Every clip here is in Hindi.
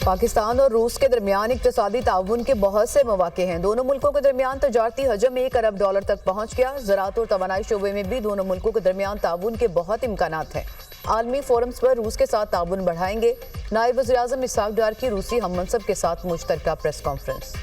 पाकिस्तान और रूस के दरमियान इक्तिसादी ताउन के बहुत से मौके हैं। दोनों मुल्कों के दरमियान तजारती हजम $1 अरब तक पहुंच गया। ज़राअत और तवानाई शोबे में भी दोनों मुल्कों के दरमियान ताउन के बहुत इम्कानात हैं। आलमी फोरम्स पर रूस के साथ ताउन बढ़ाएंगे। नायब वज़ीर-ए-आज़म इसहाक डार की रूसी हममनसब के साथ मुश्तरका प्रेस कॉन्फ्रेंस।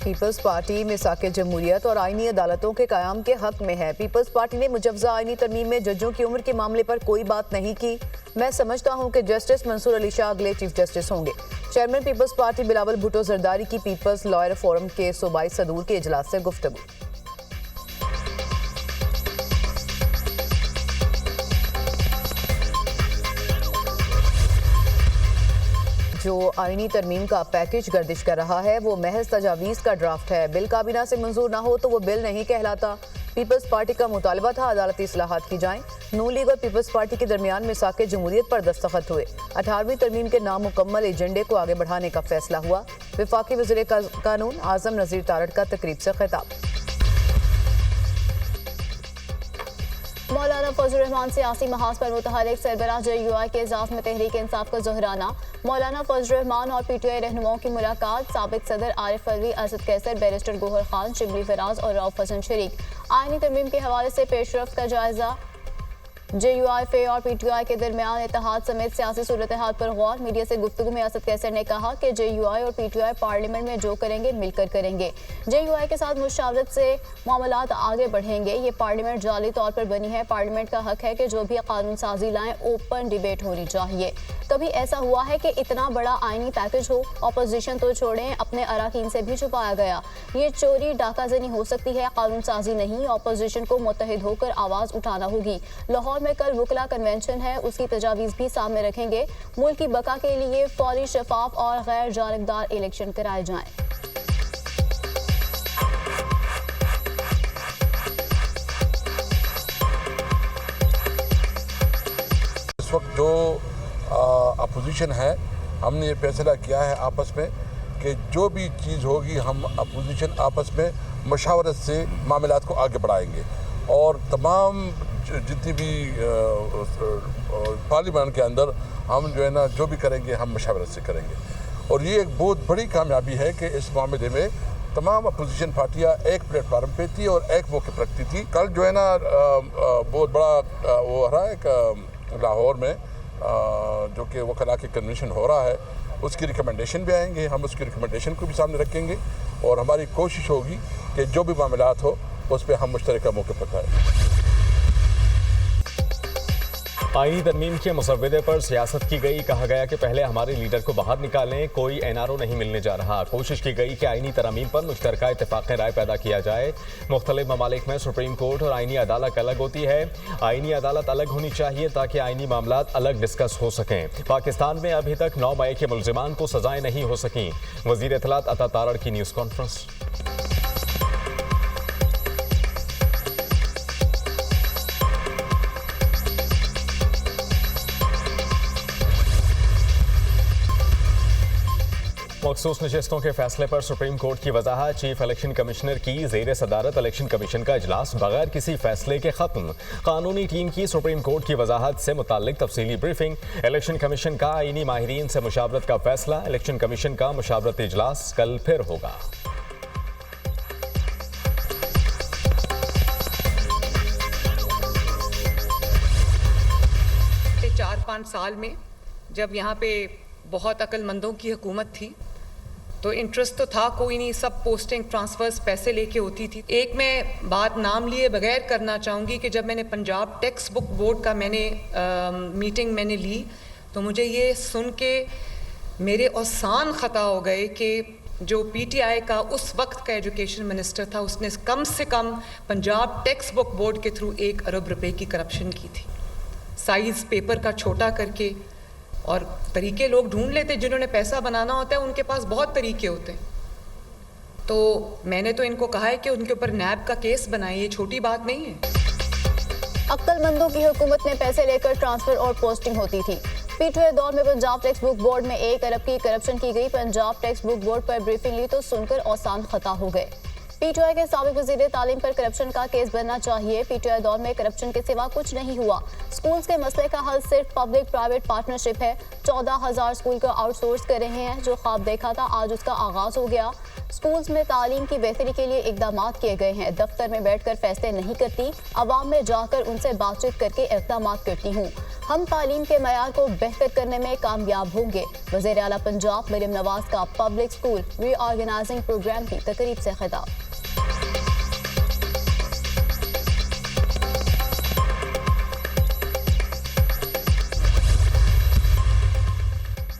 पीपल्स पार्टी मिसाके जमहूरियत और आईनी अदालतों के क़याम के हक में है। पीपल्स पार्टी ने मुजव्वज़ा आईनी तरमीम में जजों की उम्र के मामले पर कोई बात नहीं की। मैं समझता हूं कि जस्टिस मंसूर अली शाह अगले चीफ जस्टिस होंगे। चेयरमैन पीपल्स पार्टी बिलावल भुट्टो जरदारी की पीपल्स लॉयर फोरम के सूबाई सदूर के इजलास से गुफ्तगू। जो आईनी तरमीम का पैकेज गर्दिश कर रहा है वो महज तजावीज़ का ड्राफ्ट है। बिल काबीना से मंजूर ना हो तो वो बिल नहीं कहलाता। पीपल्स पार्टी का मुतालबा था अदालती इस्लाहात की जाएं। नून लीग और पीपल्स पार्टी के दरमियान मिसाके जमहूरियत पर दस्तखत हुए। 18वीं तरमीम के नामुकम्मल एजेंडे को आगे बढ़ाने का फैसला हुआ। वफाकी वज़ीर कानून आज़म नज़ीर तारड़ का तकरीब से खिताब। मौलाना फजल रहमान सियासी महाज पर मुतहरिक सरबराह JUI के इजाज़ में तहरीक इंसाफ का ज़हराना। मौलाना फजल रहमान और PTI रहनुमाओं की मुलाकात। साबिक सदर आरिफ अलवी, असद कैसर, बैरिस्टर गोहर खान, शिबली फराज और रऊफ हसन शरीक। आईनी तरमीम के हवाले से पेशरफ्त का जायजा। JUI फे और PTI के दरमियान इत्तेहाद समेत सियासी सूरत हाल पर गौर। मीडिया से गुफ्तगू में असद कैसर ने कहा कि JUI और PTI पार्लियामेंट में जो करेंगे मिलकर करेंगे। JUI के साथ मुशावरत से मामलात आगे बढ़ेंगे। ये पार्लियामेंट जाली तौर पर बनी है। पार्लियामेंट का हक है कि जो भी कानून साजी लाएं ओपन डिबेट होनी चाहिए। कभी ऐसा हुआ है कि इतना बड़ा आईनी पैकेज हो, अपोजिशन तो छोड़ें अपने अराकीन से भी छुपाया गया। ये चोरी डाकाजनी हो सकती है, कानून साजी नहीं। अपोजिशन को मुत्तहिद होकर आवाज़ उठाना होगी। लाहौर में कल वकला कन्वेंशन है, उसकी तजावीज़ भी सामने रखेंगे। मुल्क की बका के लिए फौरी, शफाफ और गैर जानिबदार इलेक्शन कराए जाएं। इस वक्त जो अपोजिशन है, हमने ये फैसला किया है आपस में कि जो भी चीज़ होगी हम अपोजिशन आपस में मशावरत से मामलात को आगे बढ़ाएंगे और तमाम जितनी भी पार्लियामेंट के अंदर हम जो है ना जो भी करेंगे हम मशावरत से करेंगे। और ये एक बहुत बड़ी कामयाबी है कि इस मामले में तमाम अपोजिशन पार्टियां एक प्लेटफार्म पे थी और एक मौके पर रखती थी। कल जो है ना बहुत बड़ा वो हो रहा है लाहौर में जो कि वकला के कन्वेंशन हो रहा है, उसकी रिकमेंडेशन भी आएंगे। हम उसकी रिकमेंडेशन को भी सामने रखेंगे और हमारी कोशिश होगी कि जो भी मामलात हो उस पर हम मुश्तरका मौके पर करें। आईनी तरमीम के मुसव्वदे पर सियासत की गई। कहा गया कि पहले हमारे लीडर को बाहर निकालें, कोई NRO नहीं मिलने जा रहा। कोशिश की गई कि आईनी तरमीम पर मुश्तरका इत्तेफाक राय पैदा किया जाए। मुख्तलिफ ममालिक में सुप्रीम कोर्ट और आईनी अदालत अलग होती है। आईनी अदालत अलग होनी चाहिए ताकि आईनी मामलात अलग डिस्कस हो सकें। पाकिस्तान में अभी तक 9 मई के मुलजिमान को सजाएं नहीं हो सकें। वज़ीर इत्तलात अता तारड़ की न्यूज़ कॉन्फ्रेंस। मखसूस नशिस्तों के फैसले पर सुप्रीम कोर्ट की वजाहत। चीफ इलेक्शन कमिश्नर की ज़ेर सदारत इलेक्शन कमीशन का इजलास बगैर किसी फैसले के खत्म। कानूनी टीम की सुप्रीम कोर्ट की वजाहत से मुताल्लिक तफसीली ब्रीफिंग। इलेक्शन कमीशन का आईनी माहिरीन से मुशावरत का फैसला। इलेक्शन कमीशन का मुशावरती इजलास कल फिर होगा। 4-5 साल में जब यहाँ पे बहुत अक्लमंदों की हुकूमत थी तो इंटरेस्ट तो था कोई नहीं, सब पोस्टिंग ट्रांसफर्स पैसे लेके होती थी। एक मैं बात नाम लिए बगैर करना चाहूँगी कि जब मैंने पंजाब टेक्स्ट बुक बोर्ड का मीटिंग मैंने ली तो मुझे ये सुन के मेरे औसान ख़ता हो गए कि जो PTI का उस वक्त का एजुकेशन मिनिस्टर था उसने कम से कम पंजाब टेक्स्ट बुक बोर्ड के थ्रू 1 अरब रुपए की करप्शन की थी। साइज़ पेपर का छोटा करके, और तरीके लोग ढूंढ लेते, जिन्होंने पैसा बनाना होता है उनके पास बहुत तरीके होते हैं। तो मैंने तो इनको कहा है कि उनके ऊपर नैब का केस बनाए, ये छोटी बात नहीं है। अक्लमंदों की हुकूमत में पैसे लेकर ट्रांसफर और पोस्टिंग होती थी। PTI दौर में पंजाब टेक्स्ट बुक बोर्ड में 1 अरब की करप्शन की गई। पंजाब टेक्स्ट बुक बोर्ड पर ब्रीफिंग ली तो सुनकर औसान खता हो गए। पीटीआई के साबिक वजीर तालीम पर करप्शन का केस बनना चाहिए। पीटीआई दौर में करप्शन के सिवा कुछ नहीं हुआ। स्कूल्स के मसले का हल सिर्फ पब्लिक प्राइवेट पार्टनरशिप है। 14,000 स्कूल को आउटसोर्स कर रहे हैं। जो ख्वाब देखा था आज उसका आगाज हो गया। स्कूल्स में तालीम की बेहतरी के लिए इकदाम किए गए हैं। दफ्तर में बैठकर फैसले नहीं करती, अवाम में जाकर उनसे बातचीत करके इकदाम करती हूँ। हम तालीम के मयार को बेहतर करने में कामयाब होंगे। वज़ीर आला पंजाब मरियम नवाज का पब्लिक स्कूल रीऑर्गेनाइजिंग प्रोग्राम की तकरीब से खिताब।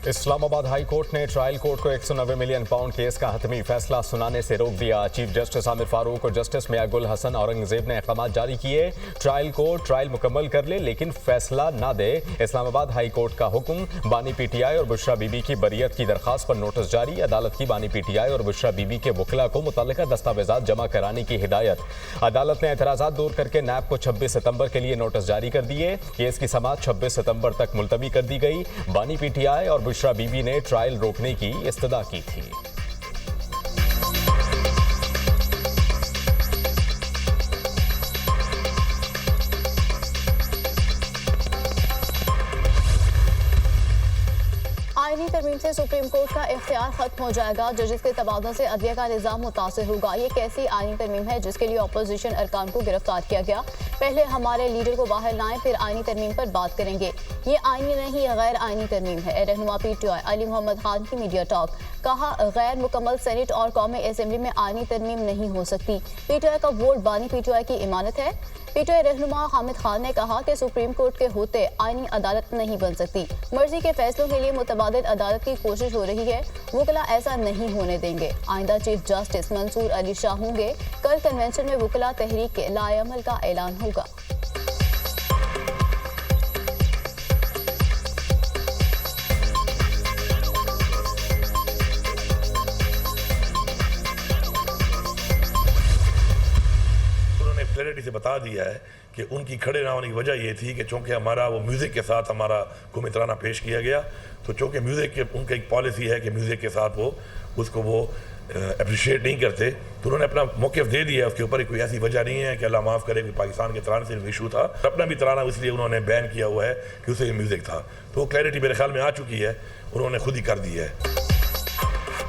इस्लामाबाद हाई कोर्ट ने ट्रायल कोर्ट को 190 मिलियन पाउंड केस का हतमी फैसला सुनाने से रोक दिया। चीफ जस्टिस आमिर फारूक और जस्टिस मियागुल हसन औरंगजेब ने अहकाम जारी किए। ट्रायल कोर्ट ट्रायल मुकम्मल कर ले लेकिन फैसला ना दे। इस्लामाबाद हाई कोर्ट का हुक्म। बानी पीटीआई और बुशरा बीबी की बरियत की दरखास्त पर नोटिस जारी। अदालत की बानी पीटीआई और बुशरा बीबी के वकला को मुतल्लिका दस्तावेजात जमा कराने की हिदायत। अदालत ने एतराज़ात दूर करके नैब को 26 सितंबर के लिए नोटिस जारी कर दिए। केस की समाअत 26 सितंबर तक मुलतवी कर दी गई। बानी पीटीआई और बुशरा बीबी ने ट्रायल रोकने की इस्तदा की थी। आईनी तरमीम से सुप्रीम कोर्ट का इख्तियार खत्म हो जाएगा। जजेस के तबादलों से अदलिया का निज़ाम मुतासिर होगा। ये कैसी आईनी तरमीम है जिसके लिए अपोजिशन अरकान को गिरफ्तार किया गया? पहले हमारे लीडर को बाहर लाएं, फिर आईनी तरमीम पर बात करेंगे। ये आईनी नहीं गैर आईनी तरमीम है। रहनुमा पीटीआई अली मोहम्मद खान की मीडिया टॉक। कहा गैर मुकम्मल सेनेट और कौमी असेंबली में आईनी तरमीम नहीं हो सकती। पीटीआई का वोट बानी पीटीआई की इमानत है। पीटीआई रहनुमा हामिद खान ने कहा कि सुप्रीम कोर्ट के होते आईनी अदालत नहीं बन सकती। मर्जी के फैसलों के लिए मुतबादिल अदालत की कोशिश हो रही है। वकला ऐसा नहीं होने देंगे। आइंदा चीफ जस्टिस मंसूर अली शाह होंगे। कल कन्वेंशन में वकला तहरीक के लाएअमल का ऐलान होगा। क्लैरिटी से बता दिया है कि उनकी खड़े ना होने की वजह ये थी कि चूँकि हमारा वो म्यूज़िक के साथ हमारा कुमितराना पेश किया गया, तो चूँकि म्यूज़िक के उनका एक पॉलिसी है कि म्यूज़िक के साथ वो उसको वो अप्रिशिएट नहीं करते, तो उन्होंने अपना मौक़िफ़ दे दिया। उसके ऊपर कोई ऐसी वजह नहीं है कि अल्लाह माफ़ करे, कोई पाकिस्तान के तराने से इशू था। अपना भी तराना इसलिए उन्होंने बैन किया हुआ है कि उसे म्यूज़िक था। तो वो क्लैरिटी मेरे ख्याल में आ चुकी है, उन्होंने खुद ही कर दी है।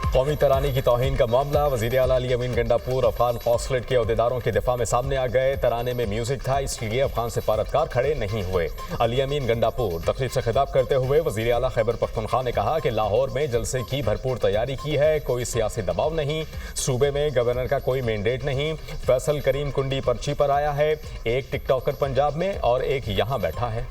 कौमी तरानी की तौहीन का मामला। वज़ीर आला अली अमीन गंडापुर अफगान कौंसलेट के अहदेदारों के दिफा में सामने आ गए। तराने में म्यूजिक था, इसलिए अफगान सिफारतकार खड़े नहीं हुए। अली अमीन गंडापुर तकरीब से खिताब करते हुए वज़ीर आला खैबर पख्तूनख्वा ने कहा कि लाहौर में जलसे की भरपूर तैयारी की है, कोई सियासी दबाव नहीं। सूबे में गवर्नर का कोई मैंडेट नहीं। फैसल करीम कुंडी पर्ची पर आया है। एक टिकटॉकर पंजाब में और एक यहाँ बैठा है।